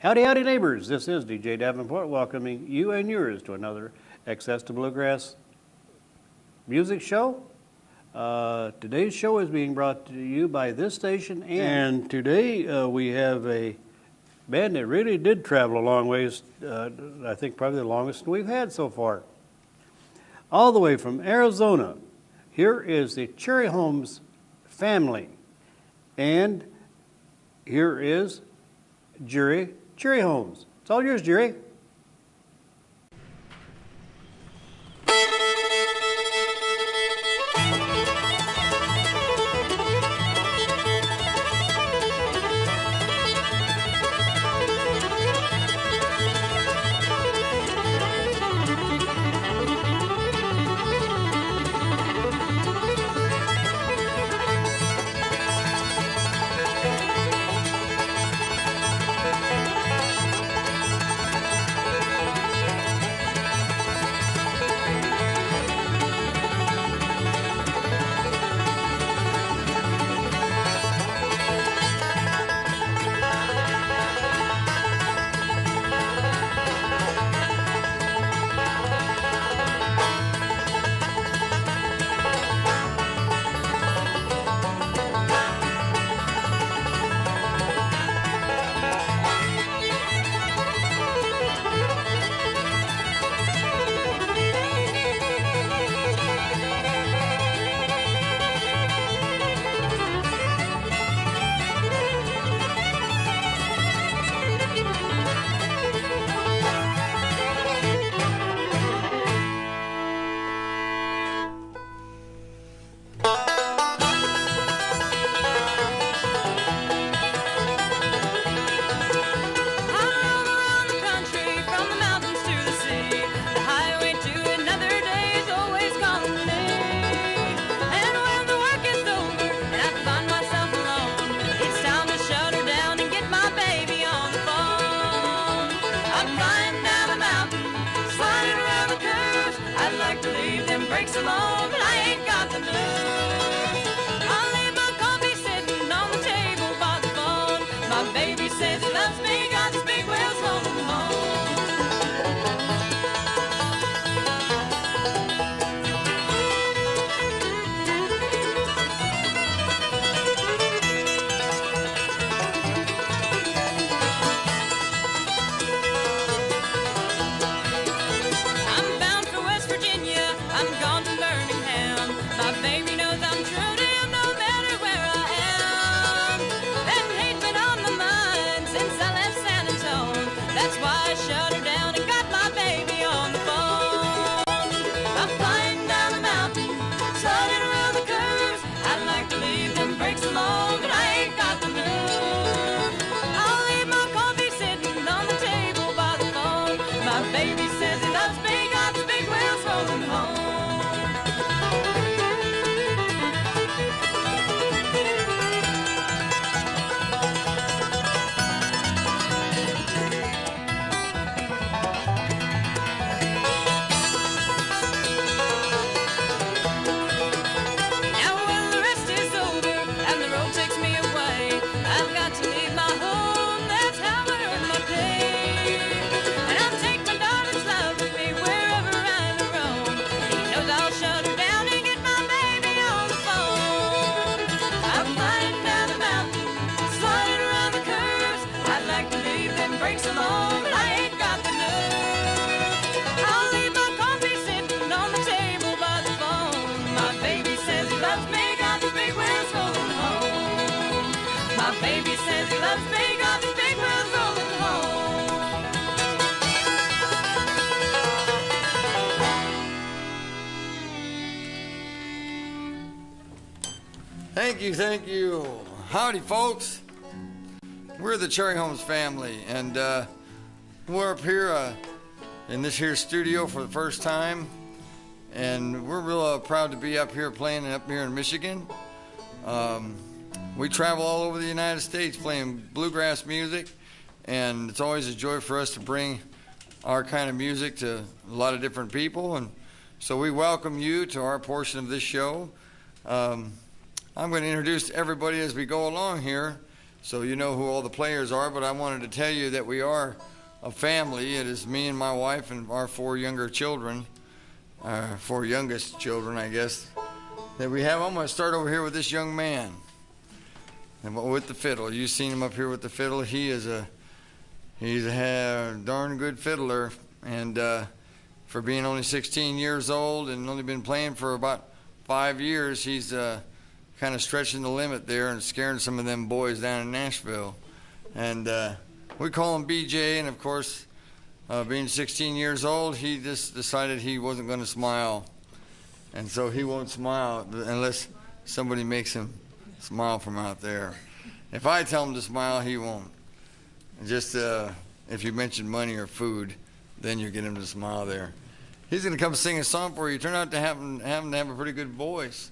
Howdy, howdy, neighbors. This is DJ Davenport welcoming you and yours to another Access to Bluegrass music show. Today's show is being brought to you by this station, and today we have a band that really did travel a long ways, I think probably the longest we've had so far. All the way from Arizona, here is the Cherry Holmes family, and here is Cherry Holmes. It's all yours, Jerry. Thank you. Howdy, folks. We're the Cherry Holmes family, and we're up here in this here studio for the first time, and we're real proud to be up here playing up here in Michigan. We travel all over the United States playing bluegrass music, and it's always a joy for us to bring our kind of music to a lot of different people, and so we welcome you to our portion of this show. I'm going to introduce everybody as we go along here, So you know who all the players are, but I wanted to tell you that we are a family. It is me and my wife and our 4 younger children, our 4 youngest children, I guess, that we have. I'm going to start over here with this young man and with the fiddle. You've seen him up here with the fiddle. He's a darn good fiddler, and for being only 16 years old and only been playing for about 5 years, he's kind of stretching the limit there and scaring some of them boys down in Nashville. And we call him BJ, and of course, being 16 years old, he just decided he wasn't going to smile. And so he won't smile unless somebody makes him smile from out there. If I tell him to smile, he won't. Just if you mention money or food, then you get him to smile there. He's going to come sing a song for you. Turned out to have a pretty good voice.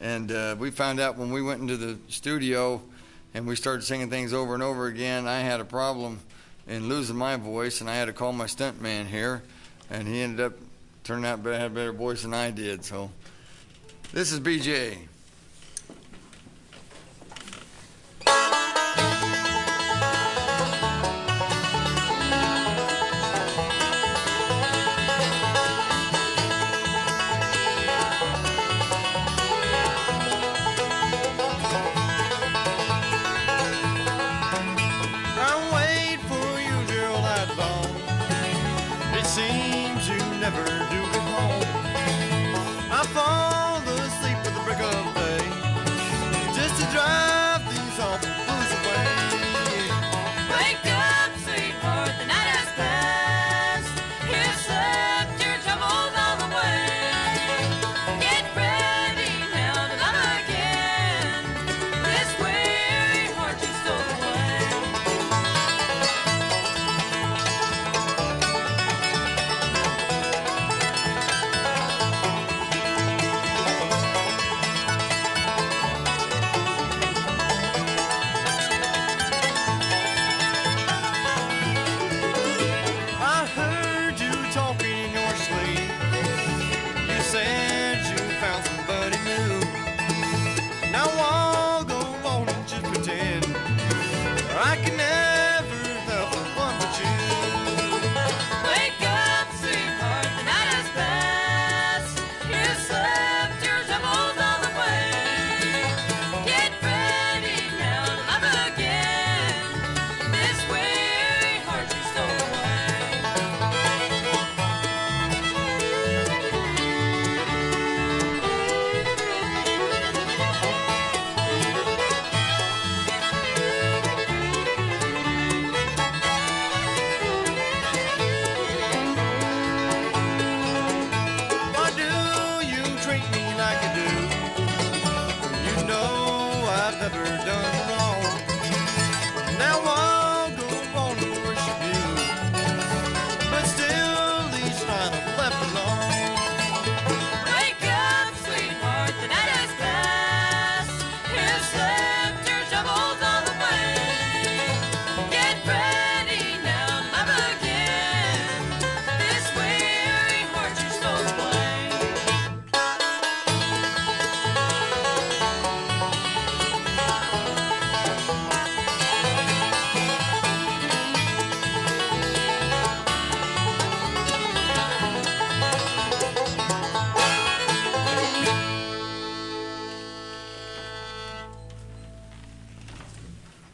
And we found out when we went into the studio and we started singing things over and over again, I had a problem in losing my voice, and I had to call my stunt man here, and he ended up turning out to have a better voice than I did. So this is BJ.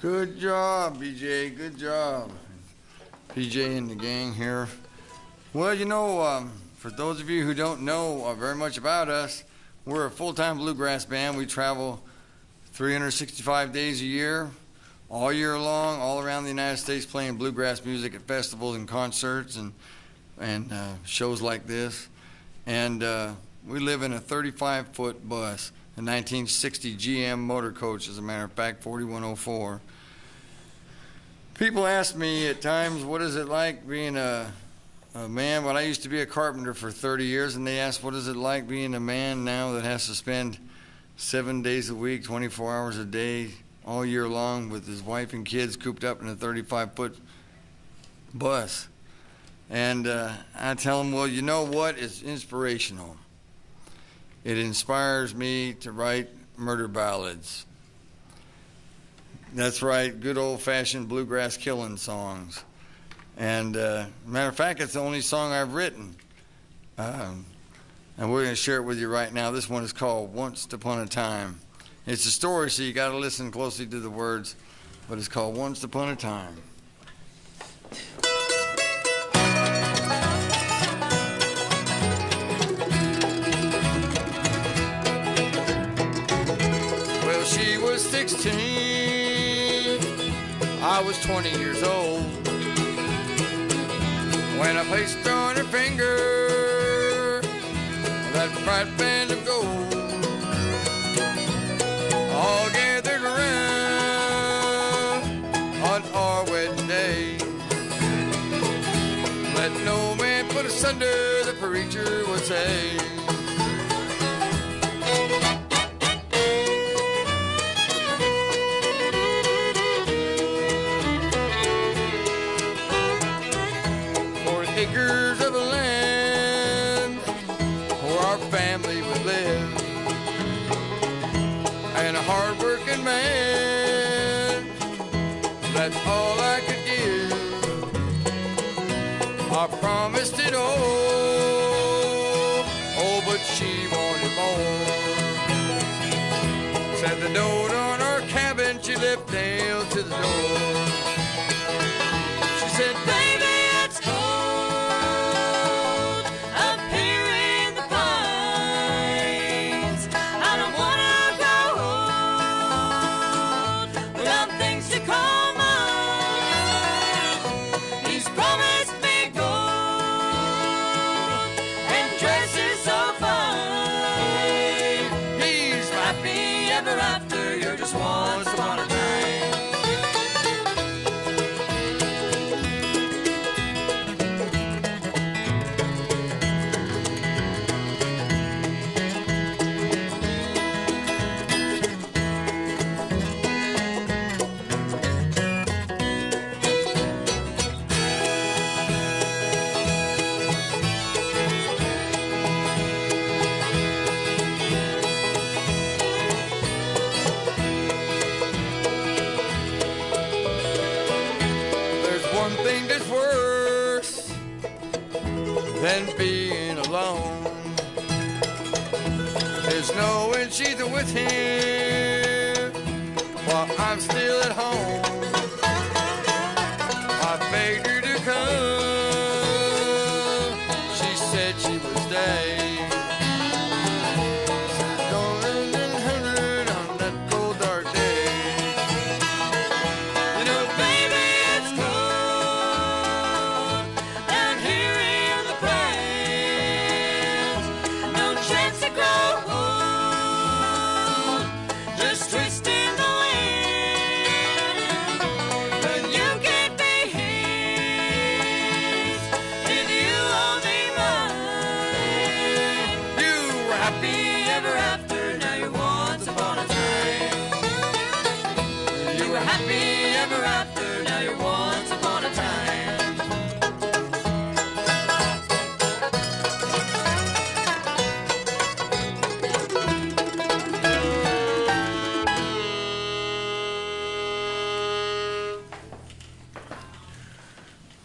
Good job, BJ. Good job. PJ and the gang here. Well, you know, for those of you who don't know very much about us, we're a full-time bluegrass band. We travel 365 days a year, all year long, all around the United States, playing bluegrass music at festivals and concerts and shows like this. And we live in a 35-foot bus, a 1960 GM motor coach, as a matter of fact, 4104. People ask me at times, what is it like being a man? Well, I used to be a carpenter for 30 years, and they ask, what is it like being a man now that has to spend 7 days a week, 24 hours a day, all year long with his wife and kids cooped up in a 35-foot bus? And I tell them, well, you know what? It's inspirational. It inspires me to write murder ballads. That's right, good old-fashioned bluegrass killing songs. And matter of fact, it's the only song I've written. And we're going to share it with you right now. This one is called Once Upon a Time. It's a story, so you got to listen closely to the words, but it's called Once Upon a Time. Well, she was 16, I was 20 years old, when I placed on her finger that bright band of gold. All gathered around on our wedding day. Let no man put asunder, the preacher would say. Acres of land where our family would live, and a hard-working man, that's all I could give. I promised it all, oh, but she wanted more. Said the note on our cabin she left nailed to the door. She said, baby, it's cold up here in the pines. I don't wanna go home without things to call mine. He's promised me gold and dresses so fine. He's happy ever after, you're just once upon a time. One thing that's worse than being alone is knowing she's with him while I'm still at home. I begged her to come, she said she would stay.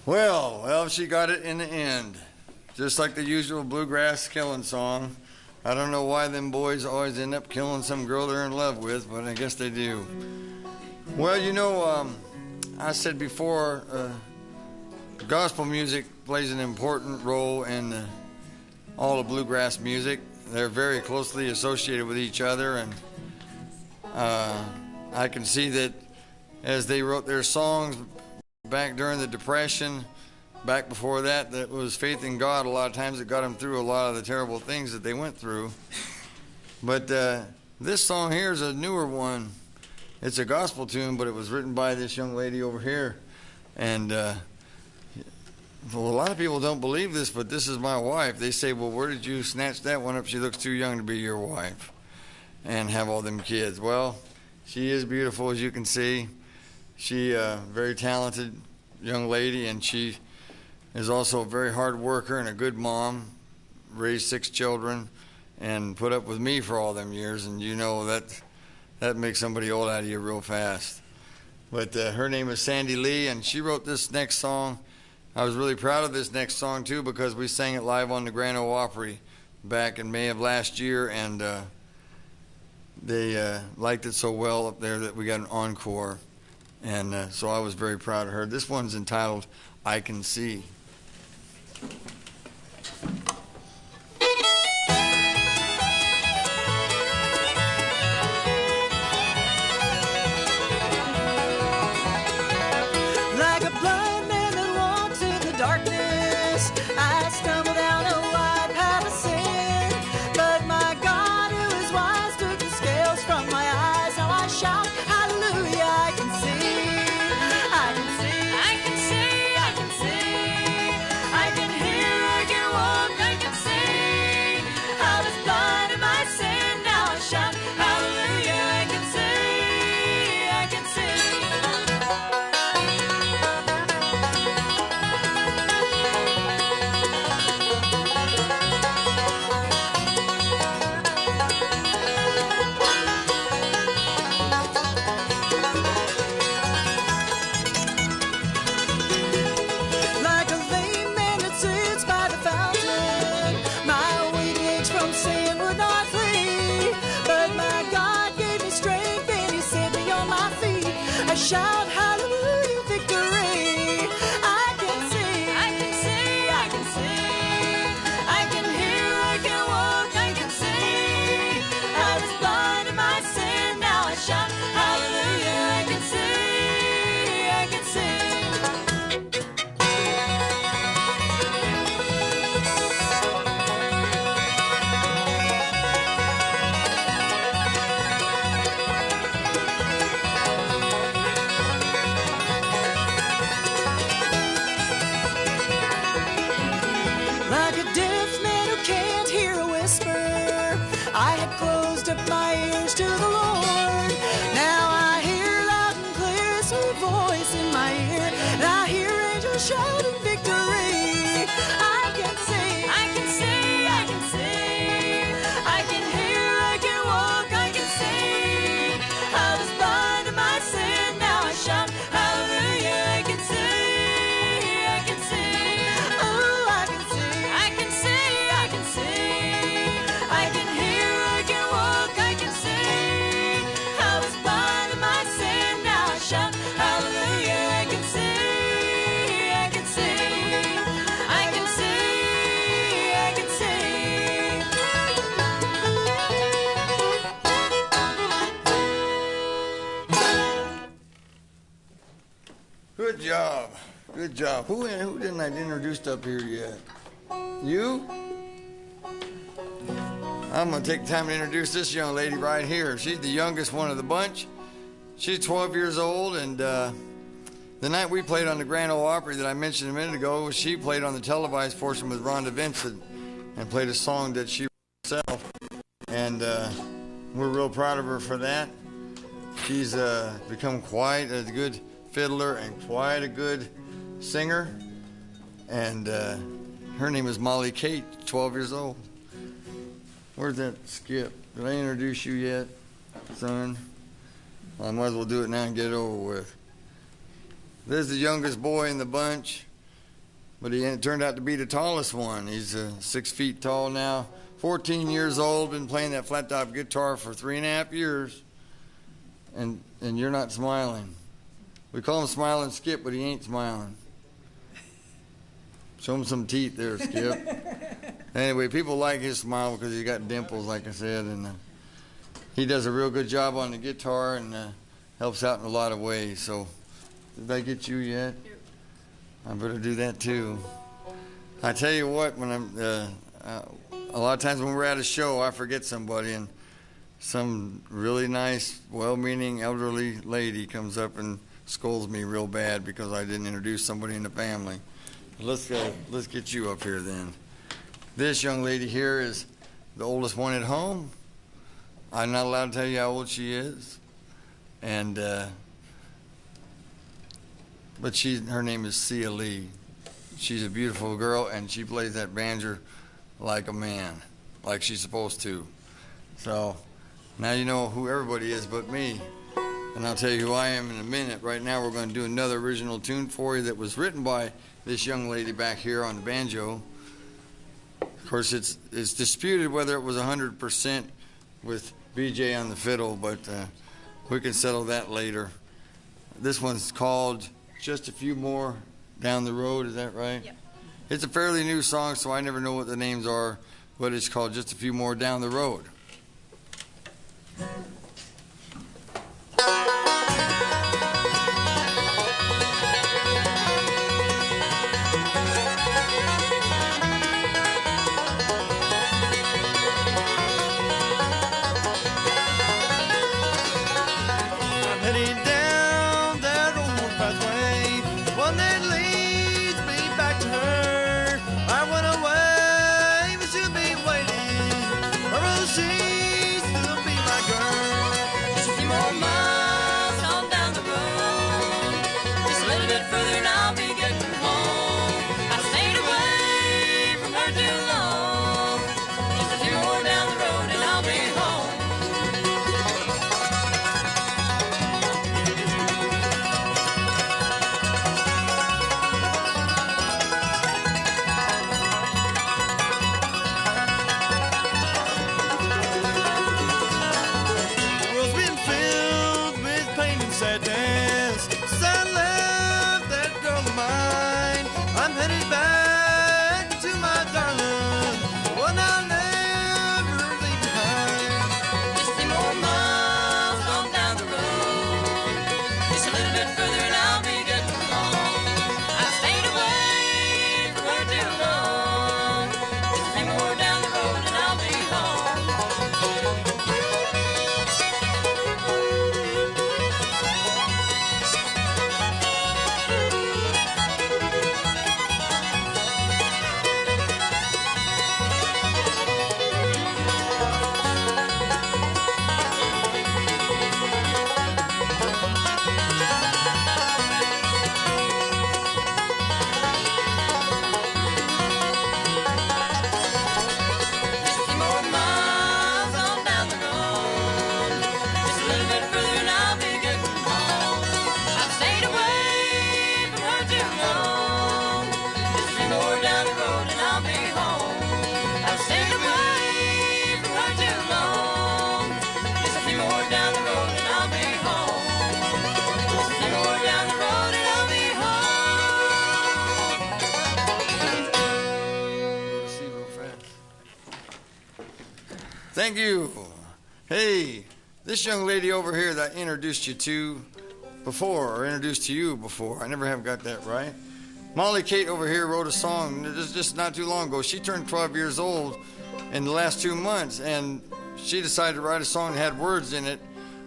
Well, she got it in the end. Just like the usual bluegrass killing song. I don't know why them boys always end up killing some girl they're in love with, but I guess they do. Well, you know, I said before, gospel music plays an important role in all of bluegrass music. They're very closely associated with each other, and I can see that as they wrote their songs back during the Depression, back before that, that was faith in God. A lot of times it got them through a lot of the terrible things that they went through. But this song here is a newer one. It's a gospel tune, but it was written by this young lady over here. And well, a lot of people don't believe this, but this is my wife. They say, well, where did you snatch that one up? She looks too young to be your wife and have all them kids. Well, she is beautiful, as you can see. She very talented young lady, and she is also a very hard worker and a good mom. Raised 6 children and put up with me for all them years, and you know that makes somebody old out of you real fast. But her name is Sandy Lee, and she wrote this next song. I was really proud of this next song, too, because we sang it live on the Grand Ole Opry back in May of last year, and they liked it so well up there that we got an encore. And so I was very proud of her. This one's entitled, I Can See. Like a blind man that walks in the darkness, I stumble down a wide path of sin. But my God, who is wise, took the scales from my eyes. Now I shout, hallelujah, I can see. I can see, I can see, I can see. I can hear, I can walk, I can see. I was blind in my sin, now I shout, hallelujah, I can see. I can see. Like a lame man that sits by the fountain, my weak legs from sin would not flee. But my God gave me strength and He set me on my feet. I shout hallelujah, victory. I can see, I can see, I can see. I can hear, I can walk, I can see. I was blind in my sin, now I shout hallelujah, I can see, I can see. Like a deaf man who can't hear a whisper, I had closed up my ears to the Lord. Now I hear loud and clear a sweet voice in my ear, and I hear angels shouting victory. I can see, I can see, I can see. I can hear, I can walk, I can see. I was blind in my sin, now I shout hallelujah, I can see, I can see. Oh, I can see, I can see, I can see. I can hear, I can walk, I can see. I was blind in my sin, now I shout hallelujah, I can see, I can see. I can see, I can see. Good job. Good job. Who didn't I introduce up here yet? You? I'm going to take time to introduce this young lady right here. She's the youngest one of the bunch. She's 12 years old, and the night we played on the Grand Ole Opry that I mentioned a minute ago, she played on the televised portion with Rhonda Vincent and played a song that she wrote herself. And we're real proud of her for that. She's become quite a good fiddler and quite a good singer. And her name is Molly Kate, 12 years old. Where's that Skip? Did I introduce you yet, son? Well, I might as well do it now and get it over with. This is the youngest boy in the bunch, but he turned out to be the tallest one. He's 6 feet tall now, 14 years old, been playing that flat top guitar for 3.5 years. And you're not smiling. We call him Smiling Skip, but he ain't smiling. Show him some teeth there, Skip. Anyway, people like his smile because he's got dimples, like I said, and he does a real good job on the guitar and helps out in a lot of ways. So, did I get you yet? I better do that too. I tell you what, when I'm a lot of times when we're at a show, I forget somebody, and some really nice, well-meaning elderly lady comes up and scolds me real bad because I didn't introduce somebody in the family. Let's get you up here then. This young lady here is the oldest one at home. I'm not allowed to tell you how old she is, and but her name is Sia Lee. She's a beautiful girl, and she plays that banjo like a man, like she's supposed to. So now you know who everybody is but me. And I'll tell you who I am in a minute. Right now we're going to do another original tune for you that was written by this young lady back here on the banjo. Of course, it's disputed whether it was 100% with BJ on the fiddle, but we can settle that later. This one's called Just a Few More Down the Road, is that right? Yep. It's a fairly new song, so I never know what the names are, but it's called Just a Few More Down the Road. Thank you. Hey, this young lady over here that I introduced you to before, or introduced to you before, I never have got that right. Molly Kate over here wrote a song just not too long ago. She turned 12 years old in the last 2 months, and she decided to write a song that had words in it,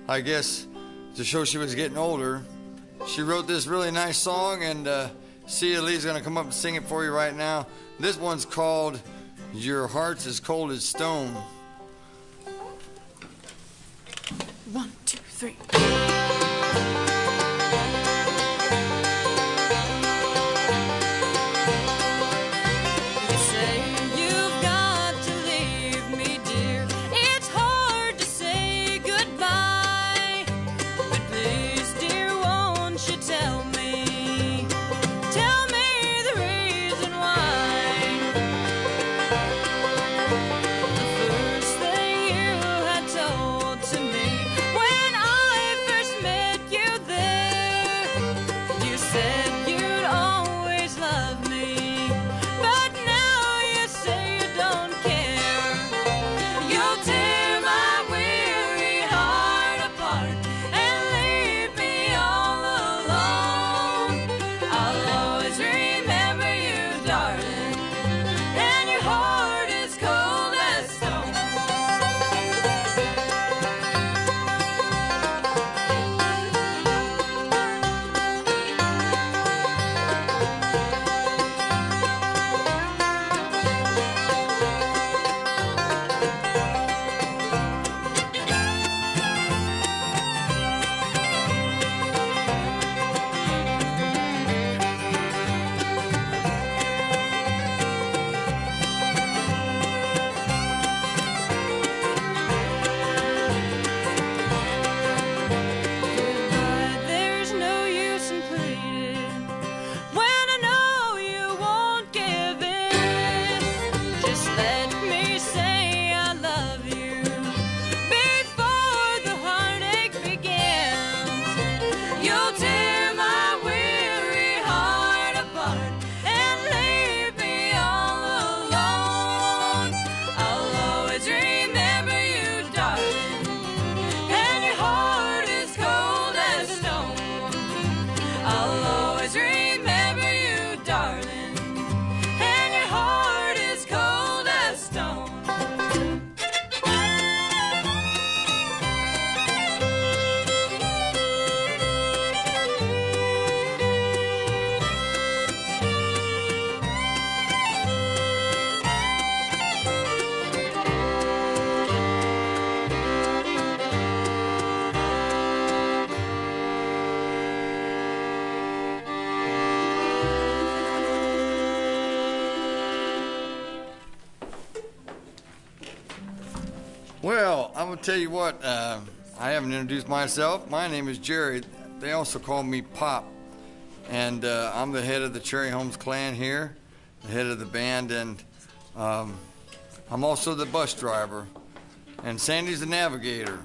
I guess, to show she was getting older. She wrote this really nice song, and Cia Lee's going to come up and sing it for you right now. This one's called Your Heart's as Cold as Stone. 1, 2, 3. First thing you had told to me when I first Well, I'm going to tell you what, I haven't introduced myself. My name is Jerry. They also call me Pop. And I'm the head of the Cherry Holmes clan here, the head of the band, and I'm also the bus driver. And Sandy's the navigator.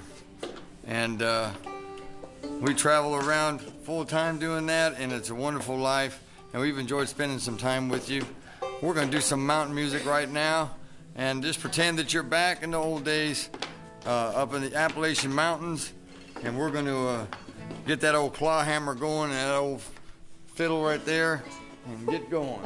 And we travel around full time doing that, and it's a wonderful life. And we've enjoyed spending some time with you. We're going to do some mountain music right now, and just pretend that you're back in the old days up in the Appalachian Mountains. And we're going to get that old claw hammer going and that old fiddle right there and get going.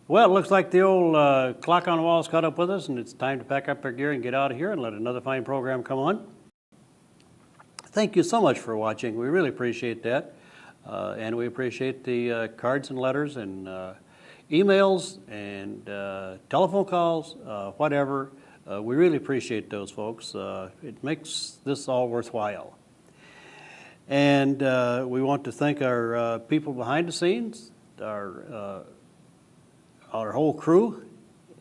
Well, it looks like the old clock on the wall's caught up with us, and it's time to pack up our gear and get out of here and let another fine program come on. Thank you so much for watching. We really appreciate that. And we appreciate the cards and letters and emails and telephone calls, whatever. We really appreciate those, folks. It makes this all worthwhile. And we want to thank our people behind the scenes, our whole crew.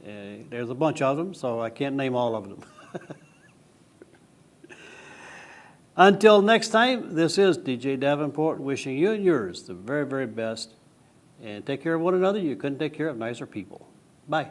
There's a bunch of them, so I can't name all of them. Until next time, this is DJ Davenport wishing you and yours the very, very best. And take care of one another. You couldn't take care of nicer people. Bye.